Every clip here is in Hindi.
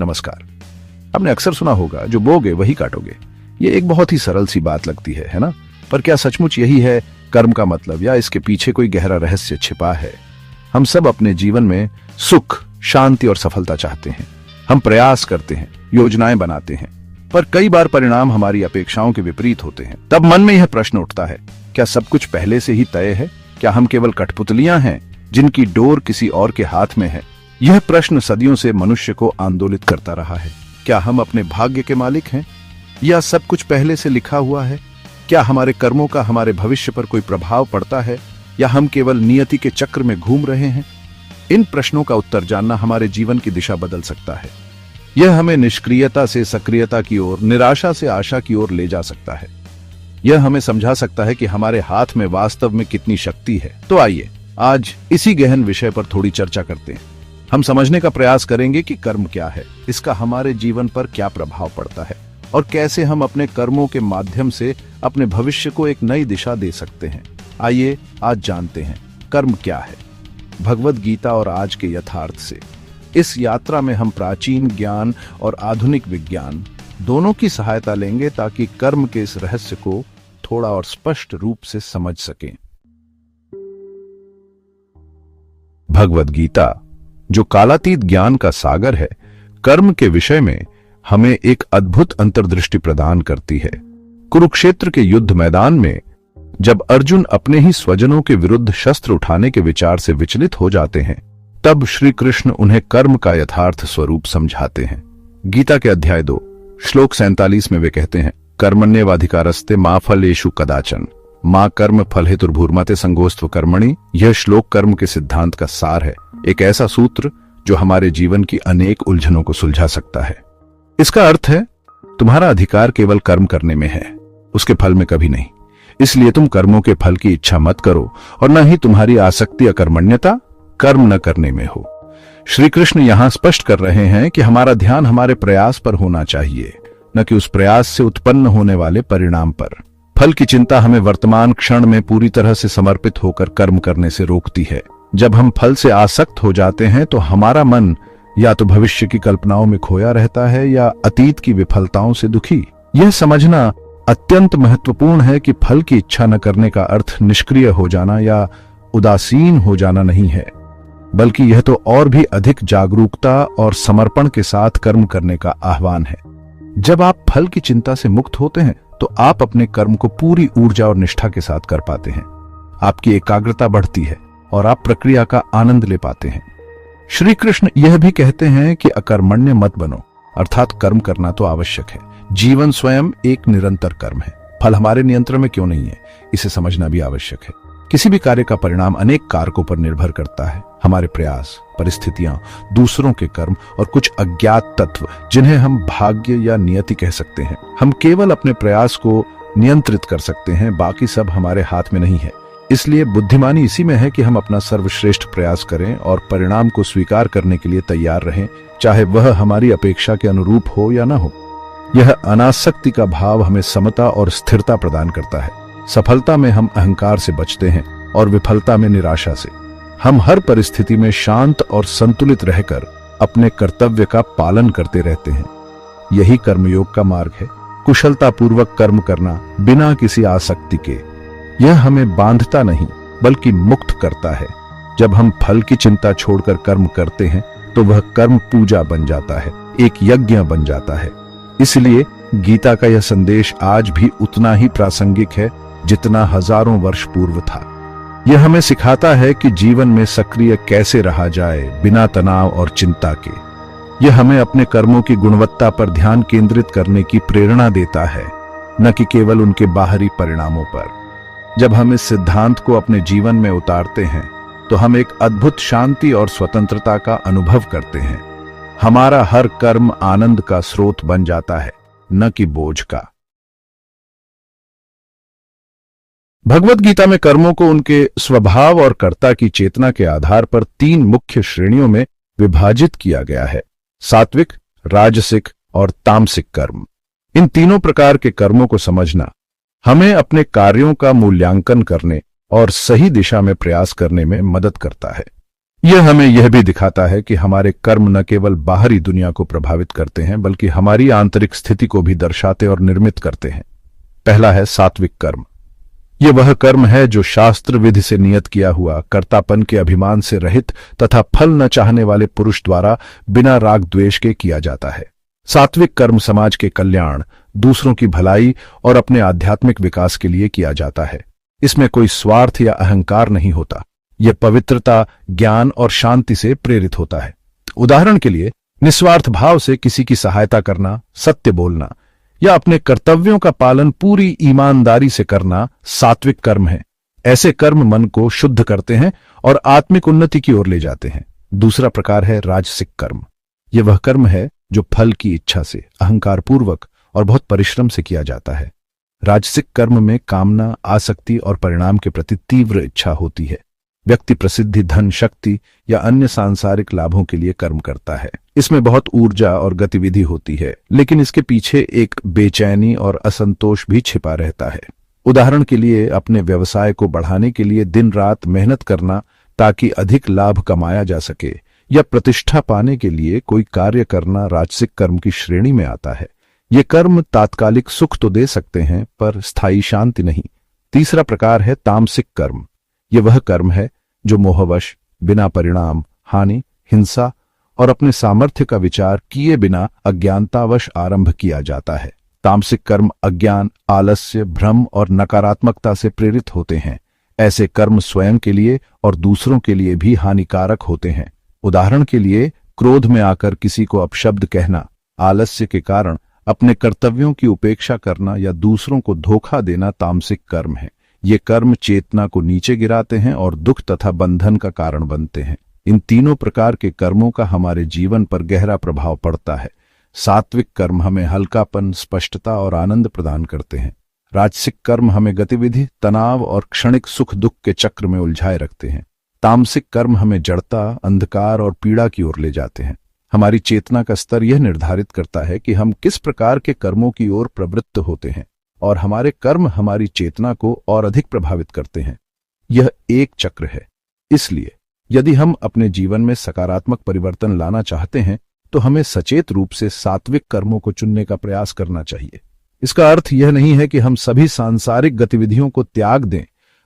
नमस्कार। आपने अक्सर सुना होगा, जो बोगे वही काटोगे। ये एक बहुत ही सरल सी बात लगती है ना? पर क्या सचमुच यही है कर्म का मतलब, या इसके पीछे कोई गहरा रहस्य छिपा है? हम सब अपने जीवन में सुख, शांति और सफलता चाहते हैं। हम प्रयास करते हैं, योजनाएं बनाते हैं, पर कई बार परिणाम हमारी अपेक्षाओं के विपरीत होते हैं। तब मन में यह प्रश्न उठता है, क्या सब कुछ पहले से ही तय है? क्या हम केवल कठपुतलियां हैं जिनकी डोर किसी और के हाथ में है? यह प्रश्न सदियों से मनुष्य को आंदोलित करता रहा है। क्या हम अपने भाग्य के मालिक हैं, या सब कुछ पहले से लिखा हुआ है? क्या हमारे कर्मों का हमारे भविष्य पर कोई प्रभाव पड़ता है, या हम केवल नियति के चक्र में घूम रहे हैं? इन प्रश्नों का उत्तर जानना हमारे जीवन की दिशा बदल सकता है। यह हमें निष्क्रियता से सक्रियता की ओर, निराशा से आशा की ओर ले जा सकता है। यह हमें समझा सकता है कि हमारे हाथ में वास्तव में कितनी शक्ति है। तो आइए आज इसी गहन विषय पर थोड़ी चर्चा करते हैं। हम समझने का प्रयास करेंगे कि कर्म क्या है, इसका हमारे जीवन पर क्या प्रभाव पड़ता है, और कैसे हम अपने कर्मों के माध्यम से अपने भविष्य को एक नई दिशा दे सकते हैं। आइए आज जानते हैं कर्म क्या है, भगवद गीता और आज के यथार्थ से। इस यात्रा में हम प्राचीन ज्ञान और आधुनिक विज्ञान दोनों की सहायता लेंगे, ताकि कर्म के इस रहस्य को थोड़ा और स्पष्ट रूप से समझ सकें। भगवद गीता, जो कालातीत ज्ञान का सागर है, कर्म के विषय में हमें एक अद्भुत अंतर्दृष्टि प्रदान करती है। कुरुक्षेत्र के युद्ध मैदान में जब अर्जुन अपने ही स्वजनों के विरुद्ध शस्त्र उठाने के विचार से विचलित हो जाते हैं, तब श्री कृष्ण उन्हें कर्म का यथार्थ स्वरूप समझाते हैं। गीता के अध्याय 2 श्लोक 47 में वे कहते हैं, कर्मण्येवाधिकारस्ते मा फलेषु कदाचन मां कर्म फल हेतुर्भूर्मते संगोस्त्व कर्मणि। यह श्लोक कर्म के सिद्धांत का सार है, एक ऐसा सूत्र जो हमारे जीवन की अनेक उलझनों को सुलझा सकता है। इसका अर्थ है, तुम्हारा अधिकार केवल कर्म करने में है, उसके फल में कभी नहीं। इसलिए तुम कर्मों के फल की इच्छा मत करो, और न ही तुम्हारी आसक्ति अकर्मण्यता कर्म न करने में हो। श्री कृष्ण यहां स्पष्ट कर रहे हैं कि हमारा ध्यान हमारे प्रयास पर होना चाहिए, न कि उस प्रयास से उत्पन्न होने वाले परिणाम पर। फल की चिंता हमें वर्तमान क्षण में पूरी तरह से समर्पित होकर कर्म करने से रोकती है। जब हम फल से आसक्त हो जाते हैं तो हमारा मन या तो भविष्य की कल्पनाओं में खोया रहता है, या अतीत की विफलताओं से दुखी। यह समझना अत्यंत महत्वपूर्ण है कि फल की इच्छा न करने का अर्थ निष्क्रिय हो जाना या उदासीन हो जाना नहीं है, बल्कि यह तो और भी अधिक जागरूकता और समर्पण के साथ कर्म करने का आह्वान है। जब आप फल की चिंता से मुक्त होते हैं तो आप अपने कर्म को पूरी ऊर्जा और निष्ठा के साथ कर पाते हैं। आपकी एकाग्रता बढ़ती है और आप प्रक्रिया का आनंद ले पाते हैं। श्री कृष्ण यह भी कहते हैं कि अकर्मण्य मत बनो, अर्थात कर्म करना तो आवश्यक है। जीवन स्वयं एक निरंतर कर्म है। फल हमारे नियंत्रण में क्यों नहीं है, इसे समझना भी आवश्यक है। किसी भी कार्य का परिणाम अनेक कारकों पर निर्भर करता है। हमारे प्रयास, परिस्थितियां, दूसरों के कर्म और कुछ अज्ञात तत्व, जिन्हें हम भाग्य या नियति कह सकते हैं। हम केवल अपने प्रयास को नियंत्रित कर सकते हैं, बाकी सब हमारे हाथ में नहीं है। इसलिए बुद्धिमानी इसी में है कि हम अपना सर्वश्रेष्ठ प्रयास करें और परिणाम को स्वीकार करने के लिए तैयार रहें, चाहे वह हमारी अपेक्षा के अनुरूप हो या न हो। यह अनासक्ति का भाव हमें समता और स्थिरता प्रदान करता है। सफलता में हम अहंकार से बचते हैं और विफलता में निराशा से। हम हर परिस्थिति में शांत और संतुलित रहकर अपने कर्तव्य का पालन करते रहते हैं। यही कर्मयोग का मार्ग है। कुशलतापूर्वक कर्म करना बिना किसी आसक्ति के। यह हमें बांधता नहीं, बल्कि मुक्त करता है। जब हम फल की चिंता छोड़कर कर्म करते हैं तो वह कर्म पूजा बन जाता है, एक यज्ञ बन जाता है। इसलिए गीता का यह संदेश आज भी उतना ही प्रासंगिक है जितना हजारों वर्ष पूर्व था। यह हमें सिखाता है कि जीवन में सक्रिय कैसे रहा जाए बिना तनाव और चिंता के। यह हमें अपने कर्मों की गुणवत्ता पर ध्यान केंद्रित करने की प्रेरणा देता है, न कि केवल उनके बाहरी परिणामों पर। जब हम इस सिद्धांत को अपने जीवन में उतारते हैं तो हम एक अद्भुत शांति और स्वतंत्रता का अनुभव करते हैं। हमारा हर कर्म आनंद का स्रोत बन जाता है, न कि बोझ का। भगवद गीता में कर्मों को उनके स्वभाव और कर्ता की चेतना के आधार पर 3 मुख्य श्रेणियों में विभाजित किया गया है: सात्विक, राजसिक और तामसिक कर्म। इन तीनों प्रकार के कर्मों को समझना हमें अपने कार्यों का मूल्यांकन करने और सही दिशा में प्रयास करने में मदद करता है। यह हमें यह भी दिखाता है कि हमारे कर्म न केवल बाहरी दुनिया को प्रभावित करते हैं बल्कि हमारी आंतरिक स्थिति को भी दर्शाते और निर्मित करते हैं। पहला है सात्विक कर्म। यह वह कर्म है जो शास्त्र विधि से नियत किया हुआ, कर्तापन के अभिमान से रहित तथा फल न चाहने वाले पुरुष द्वारा बिना राग द्वेष के किया जाता है। सात्विक कर्म समाज के कल्याण, दूसरों की भलाई और अपने आध्यात्मिक विकास के लिए किया जाता है। इसमें कोई स्वार्थ या अहंकार नहीं होता। यह पवित्रता, ज्ञान और शांति से प्रेरित होता है। उदाहरण के लिए, निस्वार्थ भाव से किसी की सहायता करना, सत्य बोलना या अपने कर्तव्यों का पालन पूरी ईमानदारी से करना सात्विक कर्म है। ऐसे कर्म मन को शुद्ध करते हैं और आत्मिक उन्नति की ओर ले जाते हैं। दूसरा प्रकार है राजसिक कर्म। यह वह कर्म है जो फल की इच्छा से, अहंकार पूर्वक और बहुत परिश्रम से किया जाता है। राजसिक कर्म में कामना, आसक्ति और परिणाम के प्रति तीव्र इच्छा होती है। व्यक्ति प्रसिद्धि, धन, शक्ति या अन्य सांसारिक लाभों के लिए कर्म करता है। इसमें बहुत ऊर्जा और गतिविधि होती है, लेकिन इसके पीछे एक बेचैनी और असंतोष भी छिपा रहता है। उदाहरण के लिए, अपने व्यवसाय को बढ़ाने के लिए दिन रात मेहनत करना ताकि अधिक लाभ कमाया जा सके या प्रतिष्ठा पाने के लिए कोई कार्य करना राजसिक कर्म की श्रेणी में आता है। ये कर्म तात्कालिक सुख तो दे सकते हैं पर स्थायी शांति नहीं। तीसरा प्रकार है तामसिक कर्म। यह वह कर्म है जो मोहवश, बिना परिणाम, हानि, हिंसा और अपने सामर्थ्य का विचार किए बिना अज्ञानतावश आरंभ किया जाता है। तामसिक कर्म अज्ञान, आलस्य, भ्रम और नकारात्मकता से प्रेरित होते हैं। ऐसे कर्म स्वयं के लिए और दूसरों के लिए भी हानिकारक होते हैं। उदाहरण के लिए, क्रोध में आकर किसी को अपशब्द कहना, आलस्य के कारण अपने कर्तव्यों की उपेक्षा करना या दूसरों को धोखा देना तामसिक कर्म है। ये कर्म चेतना को नीचे गिराते हैं और दुख तथा बंधन का कारण बनते हैं। इन तीनों प्रकार के कर्मों का हमारे जीवन पर गहरा प्रभाव पड़ता है। सात्विक कर्म हमें हल्कापन, स्पष्टता और आनंद प्रदान करते हैं। राजसिक कर्म हमें गतिविधि, तनाव और क्षणिक सुख दुख के चक्र में उलझाए रखते हैं। तामसिक कर्म हमें जड़ता, अंधकार और पीड़ा की ओर ले जाते हैं। हमारी चेतना का स्तर यह निर्धारित करता है कि हम किस प्रकार के कर्मों की ओर प्रवृत्त होते हैं और हमारे कर्म हमारी चेतना को और अधिक प्रभावित करते हैं। यह एक चक्र है। इसलिए यदि हम अपने जीवन में सकारात्मक परिवर्तन लाना चाहते हैं तो हमें सचेत रूप से सात्विक कर्मों को चुनने का प्रयास करना चाहिए। इसका अर्थ यह नहीं है कि हम सभी सांसारिक गतिविधियों को त्याग दें,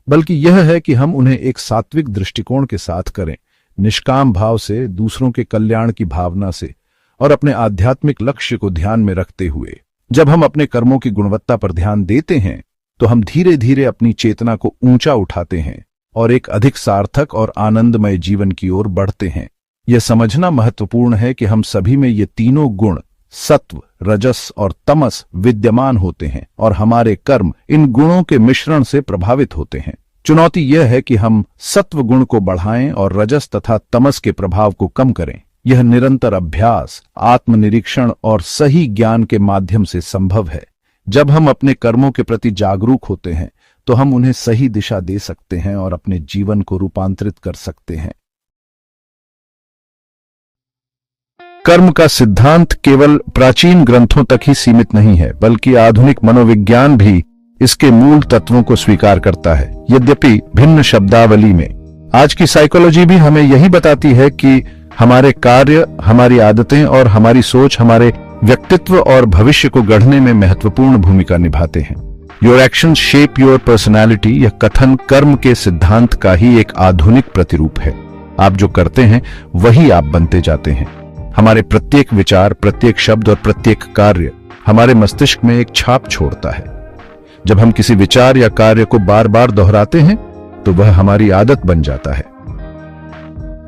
बल्कि यह है कि हम उन्हें एक सात्विक दृष्टिकोण के साथ करें, निष्काम भाव से, दूसरों के कल्याण की भावना से और अपने आध्यात्मिक लक्ष्य को ध्यान में रखते हुए। जब हम अपने कर्मों की गुणवत्ता पर ध्यान देते हैं तो हम धीरे धीरे अपनी चेतना को ऊंचा उठाते हैं और एक अधिक सार्थक और आनंदमय जीवन की ओर बढ़ते हैं। यह समझना महत्वपूर्ण है कि हम सभी में ये तीनों गुण, सत्व, रजस और तमस, विद्यमान होते हैं और हमारे कर्म इन गुणों के मिश्रण से प्रभावित होते हैं। चुनौती यह है कि हम सत्व गुण को बढ़ाएं और रजस तथा तमस के प्रभाव को कम करें। यह निरंतर अभ्यास, आत्मनिरीक्षण और सही ज्ञान के माध्यम से संभव है। जब हम अपने कर्मों के प्रति जागरूक होते हैं तो हम उन्हें सही दिशा दे सकते हैं और अपने जीवन को रूपांतरित कर सकते हैं। कर्म का सिद्धांत केवल प्राचीन ग्रंथों तक ही सीमित नहीं है, बल्कि आधुनिक मनोविज्ञान भी इसके मूल तत्वों को स्वीकार करता है, यद्यपि भिन्न शब्दावली में। आज की साइकोलॉजी भी हमें यही बताती है कि हमारे कार्य, हमारी आदतें और हमारी सोच हमारे व्यक्तित्व और भविष्य को गढ़ने में महत्वपूर्ण भूमिका निभाते हैं। Your actions shape your personality, यह कथन कर्म के सिद्धांत का ही एक आधुनिक प्रतिरूप है। आप जो करते हैं वही आप बनते जाते हैं। हमारे प्रत्येक विचार, प्रत्येक शब्द और प्रत्येक कार्य हमारे मस्तिष्क में एक छाप छोड़ता है। जब हम किसी विचार या कार्य को बार बार दोहराते हैं तो वह हमारी आदत बन जाता है।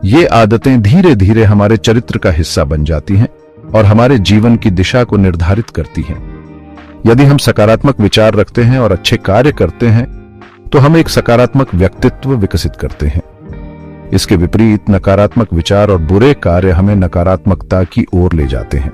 ये आदतें धीरे धीरे हमारे चरित्र का हिस्सा बन जाती हैं और हमारे जीवन की दिशा को निर्धारित करती हैं। यदि हम सकारात्मक विचार रखते हैं और अच्छे कार्य करते हैं तो हम एक सकारात्मक व्यक्तित्व विकसित करते हैं। इसके विपरीत नकारात्मक विचार और बुरे कार्य हमें नकारात्मकता की ओर ले जाते हैं।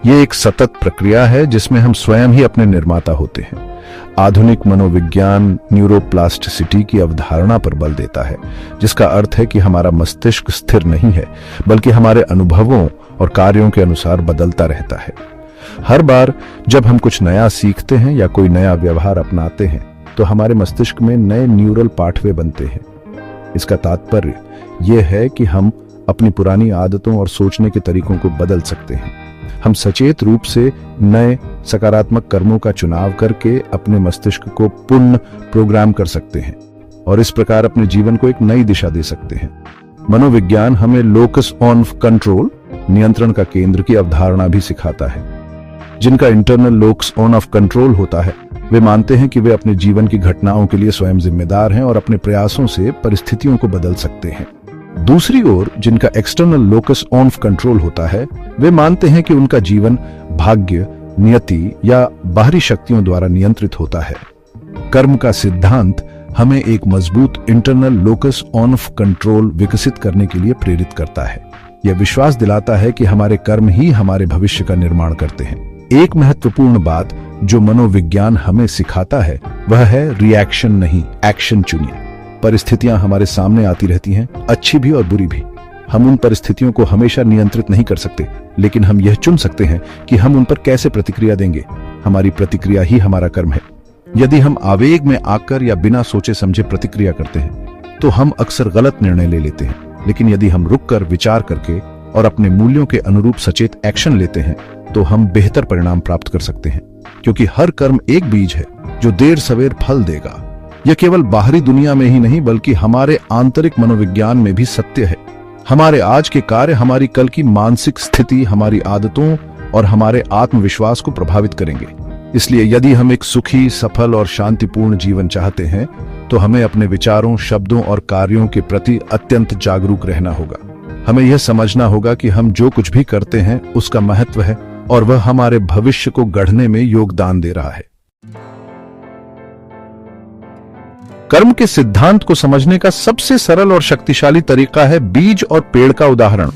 यह एक सतत प्रक्रिया है जिसमें हम स्वयं ही अपने निर्माता होते हैं। आधुनिक मनोविज्ञान न्यूरोप्लास्टिसिटी की अवधारणा पर बल देता है, जिसका अर्थ है कि हमारा मस्तिष्क स्थिर नहीं है, बल्कि हमारे अनुभवों और कार्यों के अनुसार बदलता रहता है। हर बार जब हम कुछ नया सीखते हैं या कोई नया व्यवहार अपनाते हैं तो हमारे मस्तिष्क में नए न्यूरल पाथवे बनते हैं। इसका तात्पर्य यह है कि हम अपनी पुरानी आदतों और सोचने के तरीकों को बदल सकते हैं। हम सचेत रूप से नए सकारात्मक कर्मों का चुनाव करके अपने मस्तिष्क को पुनः प्रोग्राम कर सकते हैं और इस प्रकार अपने जीवन को एक नई दिशा दे सकते हैं। मनोविज्ञान हमें लोकस ऑफ कंट्रोल, नियंत्रण का केंद्र की अवधारणा भी सिखाता है। जिनका इंटरनल लोकस ऑफ कंट्रोल होता है वे मानते हैं कि वे अपने जीवन की घटनाओं के लिए स्वयं जिम्मेदार हैं और अपने प्रयासों से परिस्थितियों को बदल सकते हैं। दूसरी ओर जिनका एक्सटर्नल लोकस ऑफ कंट्रोल होता है वे मानते हैं कि उनका जीवन भाग्य, नियति या बाहरी शक्तियों द्वारा नियंत्रित होता है। कर्म का सिद्धांत हमें एक मजबूत इंटरनल लोकस ऑफ कंट्रोल विकसित करने के लिए प्रेरित करता है। यह विश्वास दिलाता है कि हमारे कर्म ही हमारे भविष्य का निर्माण करते हैं। एक महत्वपूर्ण बात जो मनोविज्ञान हमें सिखाता है वह है रिएक्शन नहीं, एक्शन चुनिए। परिस्थितियां हमारे सामने आती रहती हैं, अच्छी भी और बुरी भी। हम उन परिस्थितियों को हमेशा नियंत्रित नहीं कर सकते, लेकिन हम यह चुन सकते हैं कि हम उन पर कैसे प्रतिक्रिया देंगे। हमारी प्रतिक्रिया ही हमारा कर्म है। यदि हम आवेग में आकर या बिना सोचे समझे प्रतिक्रिया करते हैं तो हम अक्सर गलत निर्णय ले लेते हैं, लेकिन यदि हम रुककर विचार करके और अपने मूल्यों के अनुरूप सचेत एक्शन लेते हैं तो हम बेहतर परिणाम प्राप्त कर सकते हैं। क्योंकि हर कर्म एक बीज है जो देर सवेर फल देगा। यह केवल बाहरी दुनिया में ही नहीं बल्कि हमारे आंतरिक मनोविज्ञान में भी सत्य है। हमारे आज के कार्य हमारी कल की मानसिक स्थिति, हमारी आदतों और हमारे आत्मविश्वास को प्रभावित करेंगे। इसलिए यदि हम एक सुखी, सफल और शांतिपूर्ण जीवन चाहते हैं तो हमें अपने विचारों, शब्दों और कार्यों के प्रति अत्यंत जागरूक रहना होगा। हमें यह समझना होगा कि हम जो कुछ भी करते हैं उसका महत्व है और वह हमारे भविष्य को गढ़ने में योगदान दे रहा है। कर्म के सिद्धांत को समझने का सबसे सरल और शक्तिशाली तरीका है बीज और पेड़ का उदाहरण।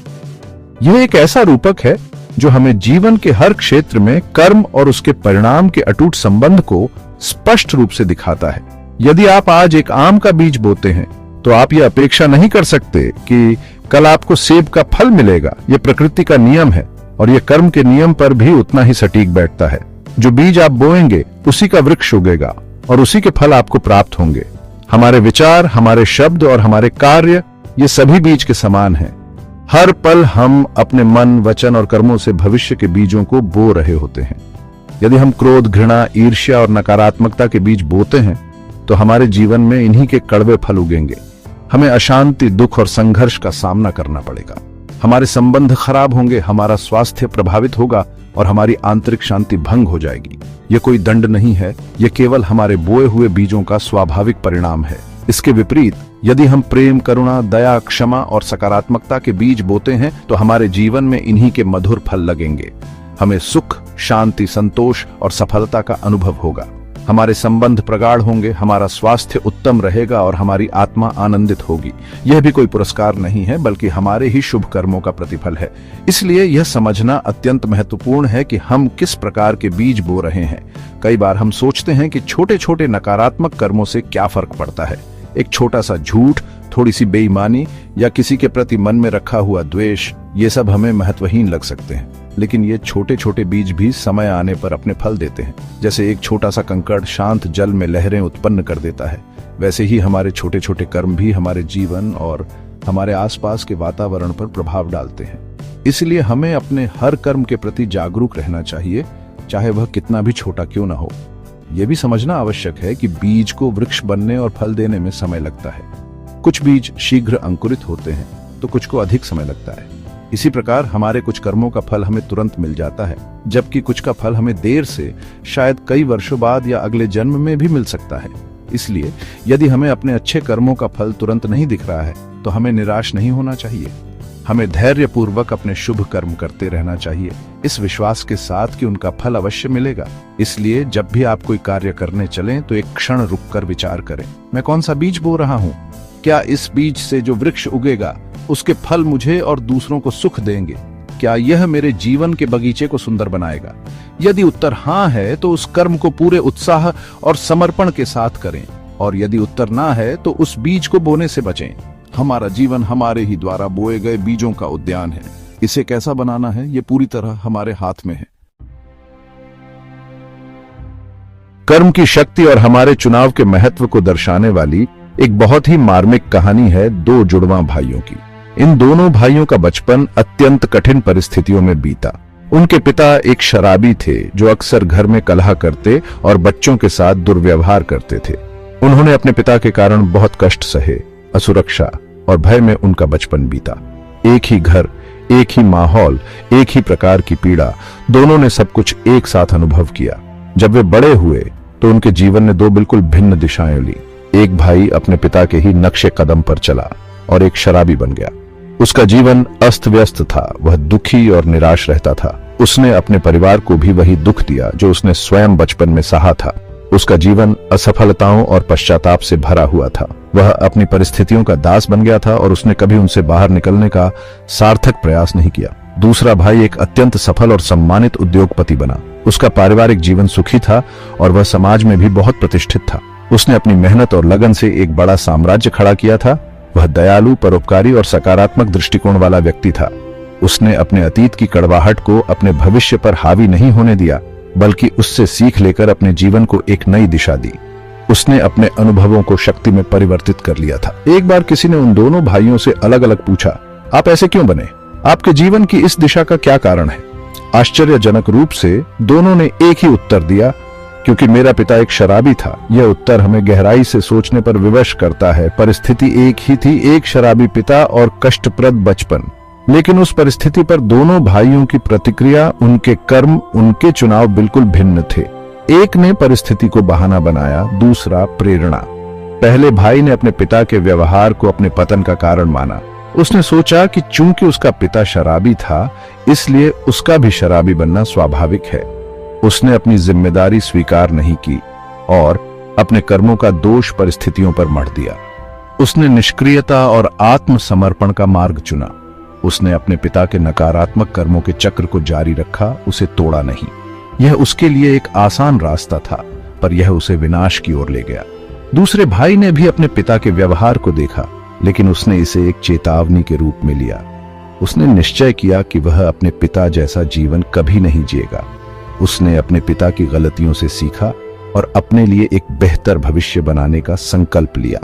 यह एक ऐसा रूपक है जो हमें जीवन के हर क्षेत्र में कर्म और उसके परिणाम के अटूट संबंध को स्पष्ट रूप से दिखाता है। यदि आप आज एक आम का बीज बोते हैं तो आप यह अपेक्षा नहीं कर सकते कि कल आपको सेब का फल मिलेगा। यह प्रकृति का नियम है और यह कर्म के नियम पर भी उतना ही सटीक बैठता है। जो बीज आप बोएंगे उसी का वृक्ष उगेगा और उसी के फल आपको प्राप्त होंगे। हमारे विचार, हमारे शब्द और हमारे कार्य ये सभी बीज के समान हैं। हर पल हम अपने मन, वचन और कर्मों से भविष्य के बीजों को बो रहे होते हैं। यदि हम क्रोध, घृणा, ईर्ष्या और नकारात्मकता के बीज बोते हैं तो हमारे जीवन में इन्हीं के कड़वे फल उगेंगे। हमें अशांति, दुख और संघर्ष का सामना करना पड़ेगा। हमारे संबंध खराब होंगे, हमारा स्वास्थ्य प्रभावित होगा और हमारी आंतरिक शांति भंग हो जाएगी। यह कोई दंड नहीं है, यह केवल हमारे बोए हुए बीजों का स्वाभाविक परिणाम है। इसके विपरीत यदि हम प्रेम, करुणा, दया, क्षमा और सकारात्मकता के बीज बोते हैं तो हमारे जीवन में इन्हीं के मधुर फल लगेंगे। हमें सुख, शांति, संतोष और सफलता का अनुभव होगा। हमारे संबंध प्रगाढ़ होंगे, हमारा स्वास्थ्य उत्तम रहेगा और हमारी आत्मा आनंदित होगी। यह भी कोई पुरस्कार नहीं है बल्कि हमारे ही शुभ कर्मों का प्रतिफल है। इसलिए यह समझना अत्यंत महत्वपूर्ण है कि हम किस प्रकार के बीज बो रहे हैं। कई बार हम सोचते हैं कि छोटे छोटे नकारात्मक कर्मों से क्या फर्क पड़ता है। एक छोटा सा झूठ, थोड़ी सी बेईमानी या किसी के प्रति मन में रखा हुआ द्वेष, ये सब हमें महत्वहीन लग सकते हैं, लेकिन ये छोटे छोटे बीज भी समय आने पर अपने फल देते हैं। जैसे एक छोटा सा कंकड़ शांत जल में लहरें उत्पन्न कर देता है, वैसे ही हमारे छोटे छोटे कर्म भी हमारे जीवन और हमारे आसपास के वातावरण पर प्रभाव डालते हैं। इसलिए हमें अपने हर कर्म के प्रति जागरूक रहना चाहिए, चाहे वह कितना भी छोटा क्यों ना हो। यह भी समझना आवश्यक है कि बीज को वृक्ष बनने और फल देने में समय लगता है। कुछ बीज शीघ्र अंकुरित होते हैं तो कुछ को अधिक समय लगता है। इसी प्रकार हमारे कुछ कर्मों का फल हमें तुरंत मिल जाता है, जबकि कुछ का फल हमें देर से, शायद कई वर्षों बाद या अगले जन्म में भी मिल सकता है। इसलिए यदि हमें अपने अच्छे कर्मों का फल तुरंत नहीं दिख रहा है तो हमें निराश नहीं होना चाहिए। हमें धैर्यपूर्वक अपने शुभ कर्म करते रहना चाहिए, इस विश्वास के साथ कि उनका फल अवश्य मिलेगा। इसलिए जब भी आप कोई कार्य करने चलें तो एक क्षण रुककर विचार करें, मैं कौन सा बीज बो रहा हूँ? क्या इस बीज से जो वृक्ष उगेगा उसके फल मुझे और दूसरों को सुख देंगे? क्या यह मेरे जीवन के बगीचे को सुंदर बनाएगा? यदि उत्तर हाँ है तो उस कर्म को पूरे उत्साह और समर्पण के साथ करें, और यदि उत्तर ना है तो उस बीज को बोने से बचें। हमारा जीवन हमारे ही द्वारा बोए गए बीजों का उद्यान है। इसे कैसा बनाना है ये पूरी तरह हमारे हाथ में है। कर्म की शक्ति और हमारे चुनाव के महत्व को दर्शाने वाली एक बहुत ही मार्मिक कहानी है दो जुड़वा भाइयों की। इन दोनों भाइयों का बचपन अत्यंत कठिन परिस्थितियों में बीता। उनके पिता एक शराबी थे जो अक्सर घर में कलह करते और बच्चों के साथ दुर्व्यवहार करते थे। उन्होंने अपने पिता के कारण बहुत कष्ट सहे। असुरक्षा और भय में उनका बचपन बीता। एक ही घर, एक ही माहौल, एक ही प्रकार की पीड़ा, दोनों ने सब कुछ एक साथ अनुभव किया। जब वे बड़े हुए तो उनके जीवन ने दो बिल्कुल भिन्न दिशाएं ली। एक भाई अपने पिता के ही नक्शे कदम पर चला और एक शराबी बन गया। उसका जीवन अस्त व्यस्त था, वह दुखी और निराश रहता था। उसने अपने परिवार को भी वही दुख दिया जो उसने स्वयं बचपन में सहा था। उसका जीवन असफलताओं और पश्चाताप से भरा हुआ था। वह अपनी परिस्थितियों का दास बन गया था और उसने कभी उनसे बाहर निकलने का सार्थक प्रयास नहीं किया। दूसरा भाई एक अत्यंत सफल और सम्मानित उद्योगपति बना। उसका पारिवारिक जीवन सुखी था और वह समाज में भी बहुत प्रतिष्ठित था। उसने अपनी मेहनत और लगन से एक बड़ा साम्राज्य खड़ा किया था। वह दयालु, परोपकारी और सकारात्मक दृष्टिकोण वाला व्यक्ति था। उसने अपने अतीत की कड़वाहट को अपने भविष्य पर हावी नहीं होने दिया, बल्कि उससे सीख लेकर अपने जीवन को एक नई दिशा दी। उसने अपने अनुभवों को शक्ति में परिवर्तित कर लिया था। एक बार किसी ने उन दोनों भाइयों से अलग अलग पूछा, आप ऐसे क्यों बने? आपके जीवन की इस दिशा का क्या कारण है? आश्चर्यजनक रूप से दोनों ने एक ही उत्तर दिया, क्योंकि मेरा पिता एक शराबी था। यह उत्तर हमें गहराई से सोचने पर विवश करता है। परिस्थिति एक ही थी, एक शराबी पिता और कष्टप्रद बचपन, लेकिन उस परिस्थिति पर दोनों भाइयों की प्रतिक्रिया, उनके कर्म, उनके चुनाव बिल्कुल भिन्न थे। एक ने परिस्थिति को बहाना बनाया, दूसरा प्रेरणा। पहले भाई ने अपने पिता के व्यवहार को अपने पतन का कारण माना। उसने सोचा कि चूंकि उसका पिता शराबी था, इसलिए उसका भी शराबी बनना स्वाभाविक है। उसने अपनी जिम्मेदारी स्वीकार नहीं की और अपने कर्मों का दोष परिस्थितियों पर मढ़ दिया। उसने निष्क्रियता और आत्मसमर्पण का मार्ग चुना। उसने अपने पिता के नकारात्मक कर्मों के चक्र को जारी रखा, उसे तोड़ा नहीं। यह उसके लिए एक आसान रास्ता था, पर यह उसे विनाश की ओर ले गया। दूसरे भाई ने भी अपने पिता के व्यवहार को देखा, लेकिन उसने इसे एक चेतावनी के रूप में लिया। उसने निश्चय किया कि वह अपने पिता जैसा जीवन कभी नहीं जिएगा। उसने अपने पिता की गलतियों से सीखा और अपने लिए एक बेहतर भविष्य बनाने का संकल्प लिया।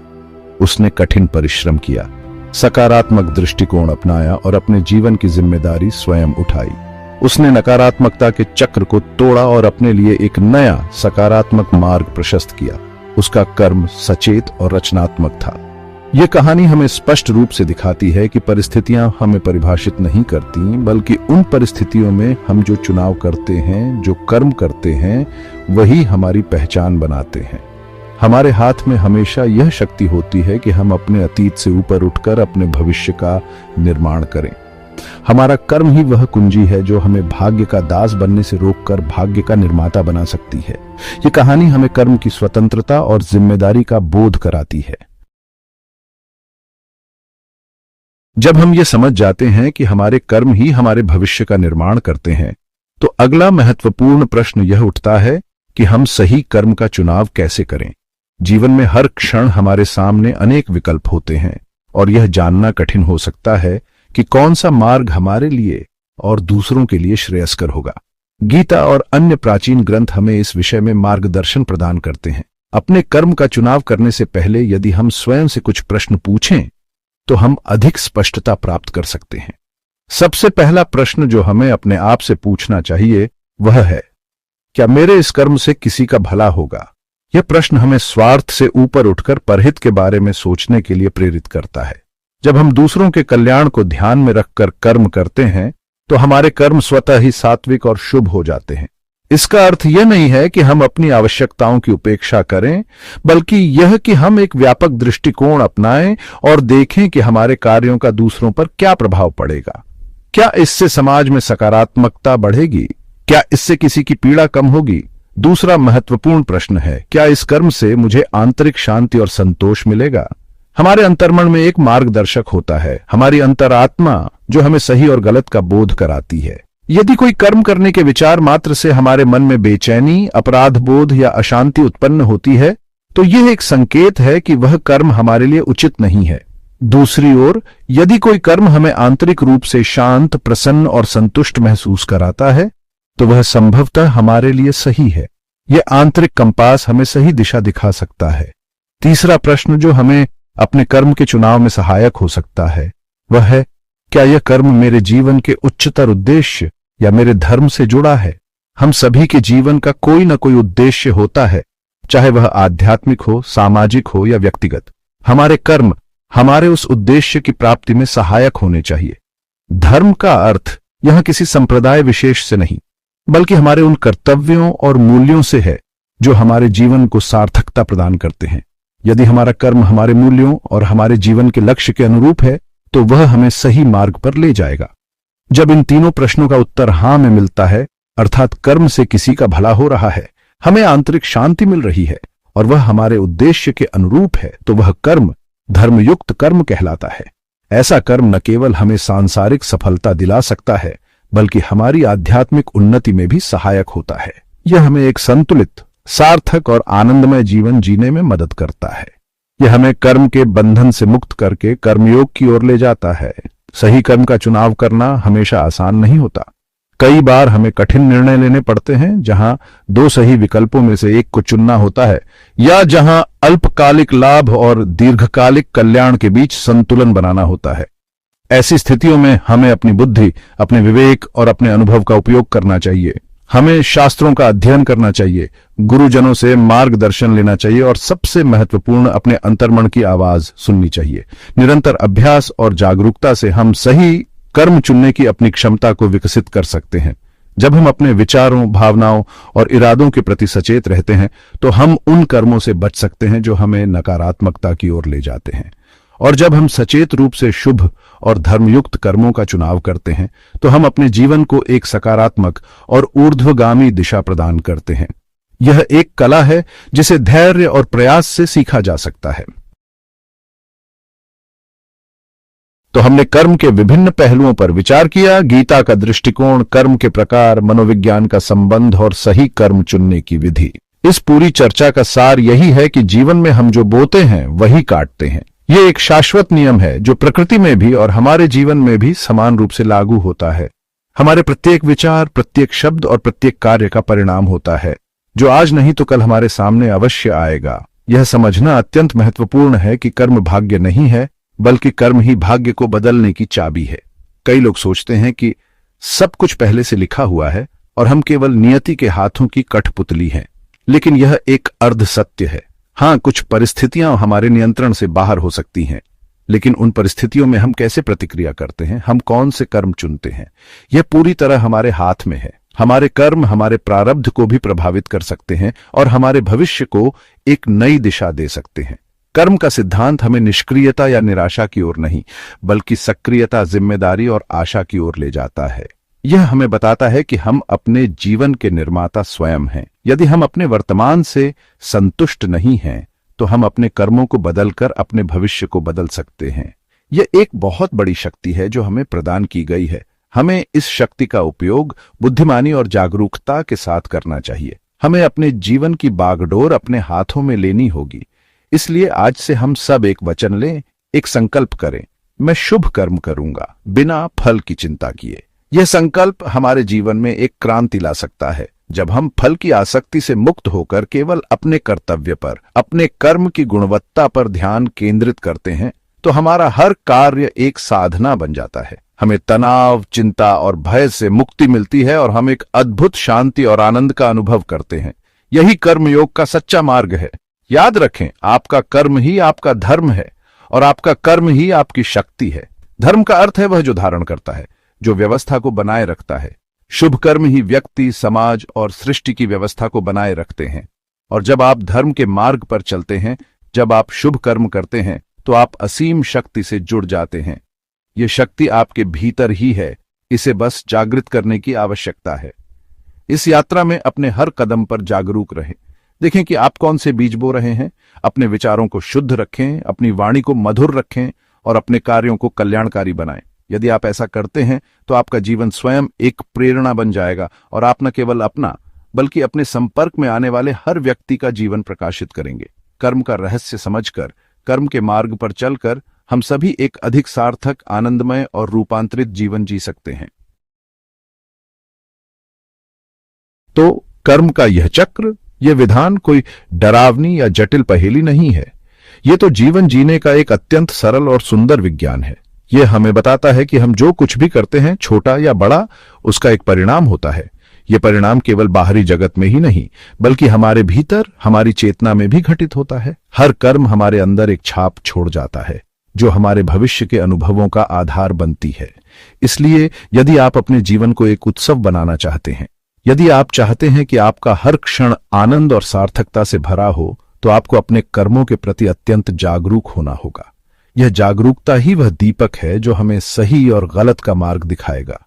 उसने कठिन परिश्रम किया, सकारात्मक दृष्टिकोण अपनाया और अपने जीवन की जिम्मेदारी स्वयं उठाई। उसने नकारात्मकता के चक्र को तोड़ा और अपने लिए एक नया सकारात्मक मार्ग प्रशस्त किया। उसका कर्म सचेत और रचनात्मक था। यह कहानी हमें स्पष्ट रूप से दिखाती है कि परिस्थितियां हमें परिभाषित नहीं करती, बल्कि उन परिस्थितियों में हम जो चुनाव करते हैं, जो कर्म करते हैं, वही हमारी पहचान बनाते हैं। हमारे हाथ में हमेशा यह शक्ति होती है कि हम अपने अतीत से ऊपर उठकर अपने भविष्य का निर्माण करें। हमारा कर्म ही वह कुंजी है जो हमें भाग्य का दास बनने से रोककर भाग्य का निर्माता बना सकती है। यह कहानी हमें कर्म की स्वतंत्रता और जिम्मेदारी का बोध कराती है। जब हम ये समझ जाते हैं कि हमारे कर्म ही हमारे भविष्य का निर्माण करते हैं, तो अगला महत्वपूर्ण प्रश्न यह उठता है कि हम सही कर्म का चुनाव कैसे करें। जीवन में हर क्षण हमारे सामने अनेक विकल्प होते हैं और यह जानना कठिन हो सकता है कि कौन सा मार्ग हमारे लिए और दूसरों के लिए श्रेयस्कर होगा। गीता और अन्य प्राचीन ग्रंथ हमें इस विषय में मार्गदर्शन प्रदान करते हैं। अपने कर्म का चुनाव करने से पहले यदि हम स्वयं से कुछ प्रश्न पूछें तो हम अधिक स्पष्टता प्राप्त कर सकते हैं। सबसे पहला प्रश्न जो हमें अपने आप से पूछना चाहिए वह है, क्या मेरे इस कर्म से किसी का भला होगा? यह प्रश्न हमें स्वार्थ से ऊपर उठकर परहित के बारे में सोचने के लिए प्रेरित करता है। जब हम दूसरों के कल्याण को ध्यान में रखकर कर्म करते हैं तो हमारे कर्म स्वतः ही सात्विक और शुभ हो जाते हैं। इसका अर्थ यह नहीं है कि हम अपनी आवश्यकताओं की उपेक्षा करें, बल्कि यह कि हम एक व्यापक दृष्टिकोण अपनाएं और देखें कि हमारे कार्यों का दूसरों पर क्या प्रभाव पड़ेगा। क्या इससे समाज में सकारात्मकता बढ़ेगी? क्या इससे किसी की पीड़ा कम होगी? दूसरा महत्वपूर्ण प्रश्न है, क्या इस कर्म से मुझे आंतरिक शांति और संतोष मिलेगा? हमारे अंतर्मन में एक मार्गदर्शक होता है, हमारी अंतरात्मा, जो हमें सही और गलत का बोध कराती है। यदि कोई कर्म करने के विचार मात्र से हमारे मन में बेचैनी, अपराध बोध या अशांति उत्पन्न होती है, तो यह एक संकेत है कि वह कर्म हमारे लिए उचित नहीं है। दूसरी ओर, यदि कोई कर्म हमें आंतरिक रूप से शांत, प्रसन्न और संतुष्ट महसूस कराता है, तो वह संभवतः हमारे लिए सही है। यह आंतरिक कंपास हमें सही दिशा दिखा सकता है। तीसरा प्रश्न जो हमें अपने कर्म के चुनाव में सहायक हो सकता है वह है, क्या यह कर्म मेरे जीवन के उच्चतर उद्देश्य या मेरे धर्म से जुड़ा है? हम सभी के जीवन का कोई न कोई उद्देश्य होता है, चाहे वह आध्यात्मिक हो, सामाजिक हो या व्यक्तिगत। हमारे कर्म हमारे उस उद्देश्य की प्राप्ति में सहायक होने चाहिए। धर्म का अर्थ यहां किसी संप्रदाय विशेष से नहीं, बल्कि हमारे उन कर्तव्यों और मूल्यों से है जो हमारे जीवन को सार्थकता प्रदान करते हैं। यदि हमारा कर्म हमारे मूल्यों और हमारे जीवन के लक्ष्य के अनुरूप है तो वह हमें सही मार्ग पर ले जाएगा। जब इन तीनों प्रश्नों का उत्तर हां में मिलता है, अर्थात कर्म से किसी का भला हो रहा है, हमें आंतरिक शांति मिल रही है और वह हमारे उद्देश्य के अनुरूप है, तो वह कर्म धर्मयुक्त कर्म कहलाता है। ऐसा कर्म न केवल हमें सांसारिक सफलता दिला सकता है, बल्कि हमारी आध्यात्मिक उन्नति में भी सहायक होता है। यह हमें एक संतुलित, सार्थक और आनंदमय जीवन जीने में मदद करता है। यह हमें कर्म के बंधन से मुक्त करके कर्मयोग की ओर ले जाता है। सही कर्म का चुनाव करना हमेशा आसान नहीं होता। कई बार हमें कठिन निर्णय लेने पड़ते हैं, जहां दो सही विकल्पों में से एक को चुनना होता है, या जहां अल्पकालिक लाभ और दीर्घकालिक कल्याण के बीच संतुलन बनाना होता है। ऐसी स्थितियों में हमें अपनी बुद्धि, अपने विवेक और अपने अनुभव का उपयोग करना चाहिए। हमें शास्त्रों का अध्ययन करना चाहिए, गुरुजनों से मार्गदर्शन लेना चाहिए और सबसे महत्वपूर्ण अपने अंतर्मन की आवाज सुननी चाहिए। निरंतर अभ्यास और जागरूकता से हम सही कर्म चुनने की अपनी क्षमता को विकसित कर सकते हैं। जब हम अपने विचारों, भावनाओं और इरादों के प्रति सचेत रहते हैं तो हम उन कर्मों से बच सकते हैं जो हमें नकारात्मकता की ओर ले जाते हैं। और जब हम सचेत रूप से शुभ और धर्मयुक्त कर्मों का चुनाव करते हैं तो हम अपने जीवन को एक सकारात्मक और ऊर्ध्वगामी दिशा प्रदान करते हैं। यह एक कला है जिसे धैर्य और प्रयास से सीखा जा सकता है। तो हमने कर्म के विभिन्न पहलुओं पर विचार किया, गीता का दृष्टिकोण, कर्म के प्रकार, मनोविज्ञान का संबंध और सही कर्म चुनने की विधि। इस पूरी चर्चा का सार यही है कि जीवन में हम जो बोते हैं वही काटते हैं। ये एक शाश्वत नियम है जो प्रकृति में भी और हमारे जीवन में भी समान रूप से लागू होता है। हमारे प्रत्येक विचार, प्रत्येक शब्द और प्रत्येक कार्य का परिणाम होता है, जो आज नहीं तो कल हमारे सामने अवश्य आएगा। यह समझना अत्यंत महत्वपूर्ण है कि कर्म भाग्य नहीं है, बल्कि कर्म ही भाग्य को बदलने की चाबी है। कई लोग सोचते हैं कि सब कुछ पहले से लिखा हुआ है और हम केवल नियति के हाथों की कठपुतली हैं, लेकिन यह एक अर्ध सत्य है। हाँ, कुछ परिस्थितियां हमारे नियंत्रण से बाहर हो सकती हैं, लेकिन उन परिस्थितियों में हम कैसे प्रतिक्रिया करते हैं, हम कौन से कर्म चुनते हैं, यह पूरी तरह हमारे हाथ में है। हमारे कर्म हमारे प्रारब्ध को भी प्रभावित कर सकते हैं और हमारे भविष्य को एक नई दिशा दे सकते हैं। कर्म का सिद्धांत हमें निष्क्रियता या निराशा की ओर नहीं, बल्कि सक्रियता, जिम्मेदारी और आशा की ओर ले जाता है। यह हमें बताता है कि हम अपने जीवन के निर्माता स्वयं हैं। यदि हम अपने वर्तमान से संतुष्ट नहीं हैं, तो हम अपने कर्मों को बदलकर अपने भविष्य को बदल सकते हैं। यह एक बहुत बड़ी शक्ति है जो हमें प्रदान की गई है। हमें इस शक्ति का उपयोग बुद्धिमानी और जागरूकता के साथ करना चाहिए। हमें अपने जीवन की बागडोर अपने हाथों में लेनी होगी। इसलिए आज से हम सब एक वचन लें, एक संकल्प करें, मैं शुभ कर्म करूंगा बिना फल की चिंता किए। यह संकल्प हमारे जीवन में एक क्रांति ला सकता है। जब हम फल की आसक्ति से मुक्त होकर केवल अपने कर्तव्य पर, अपने कर्म की गुणवत्ता पर ध्यान केंद्रित करते हैं, तो हमारा हर कार्य एक साधना बन जाता है। हमें तनाव, चिंता और भय से मुक्ति मिलती है और हम एक अद्भुत शांति और आनंद का अनुभव करते हैं। यही कर्मयोग का सच्चा मार्ग है। याद रखें, आपका कर्म ही आपका धर्म है और आपका कर्म ही आपकी शक्ति है। धर्म का अर्थ है वह जो धारण करता है, जो व्यवस्था को बनाए रखता है। शुभ कर्म ही व्यक्ति, समाज और सृष्टि की व्यवस्था को बनाए रखते हैं। और जब आप धर्म के मार्ग पर चलते हैं, जब आप शुभ कर्म करते हैं, तो आप असीम शक्ति से जुड़ जाते हैं। यह शक्ति आपके भीतर ही है, इसे बस जागृत करने की आवश्यकता है। इस यात्रा में अपने हर कदम पर जागरूक रहें। देखें कि आप कौन से बीज बो रहे हैं। अपने विचारों को शुद्ध रखें, अपनी वाणी को मधुर रखें और अपने कार्यों को कल्याणकारी बनाएं। यदि आप ऐसा करते हैं तो आपका जीवन स्वयं एक प्रेरणा बन जाएगा और आप न केवल अपना, बल्कि अपने संपर्क में आने वाले हर व्यक्ति का जीवन प्रकाशित करेंगे। कर्म का रहस्य समझकर, कर्म के मार्ग पर चलकर हम सभी एक अधिक सार्थक, आनंदमय और रूपांतरित जीवन जी सकते हैं। तो कर्म का यह चक्र, यह विधान कोई डरावनी या जटिल पहेली नहीं है। ये तो जीवन जीने का एक अत्यंत सरल और सुंदर विज्ञान है। यह हमें बताता है कि हम जो कुछ भी करते हैं, छोटा या बड़ा, उसका एक परिणाम होता है। यह परिणाम केवल बाहरी जगत में ही नहीं, बल्कि हमारे भीतर, हमारी चेतना में भी घटित होता है। हर कर्म हमारे अंदर एक छाप छोड़ जाता है, जो हमारे भविष्य के अनुभवों का आधार बनती है। इसलिए यदि आप अपने जीवन को एक उत्सव बनाना चाहते हैं, यदि आप चाहते हैं कि आपका हर क्षण आनंद और सार्थकता से भरा हो, तो आपको अपने कर्मों के प्रति अत्यंत जागरूक होना होगा। यह जागरूकता ही वह दीपक है जो हमें सही और गलत का मार्ग दिखाएगा।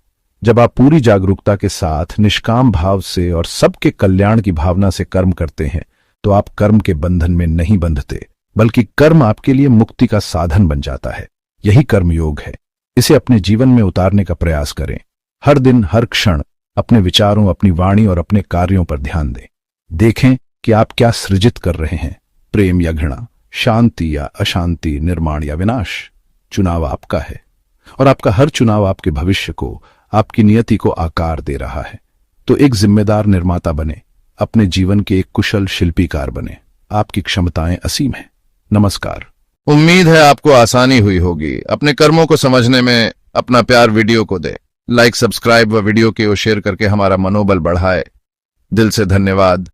जब आप पूरी जागरूकता के साथ, निष्काम भाव से और सबके कल्याण की भावना से कर्म करते हैं, तो आप कर्म के बंधन में नहीं बंधते, बल्कि कर्म आपके लिए मुक्ति का साधन बन जाता है। यही कर्मयोग है। इसे अपने जीवन में उतारने का प्रयास करें। हर दिन, हर क्षण अपने विचारों, अपनी वाणी और अपने कार्यों पर ध्यान दें। देखें कि आप क्या सृजित कर रहे हैं, प्रेम या घृणा, शांति या अशांति, निर्माण या विनाश। चुनाव आपका है, और आपका हर चुनाव आपके भविष्य को, आपकी नियति को आकार दे रहा है। तो एक जिम्मेदार निर्माता बने, अपने जीवन के एक कुशल शिल्पीकार बने। आपकी क्षमताएं असीम हैं। नमस्कार। उम्मीद है आपको आसानी हुई होगी। अपने कर्मों को समझने में अपना प्यार वीडियो को दे। लाइक, सब्सक्राइब व वीडियो को शेयर करके हमारा मनोबल बढ़ाए। दिल से धन्यवाद।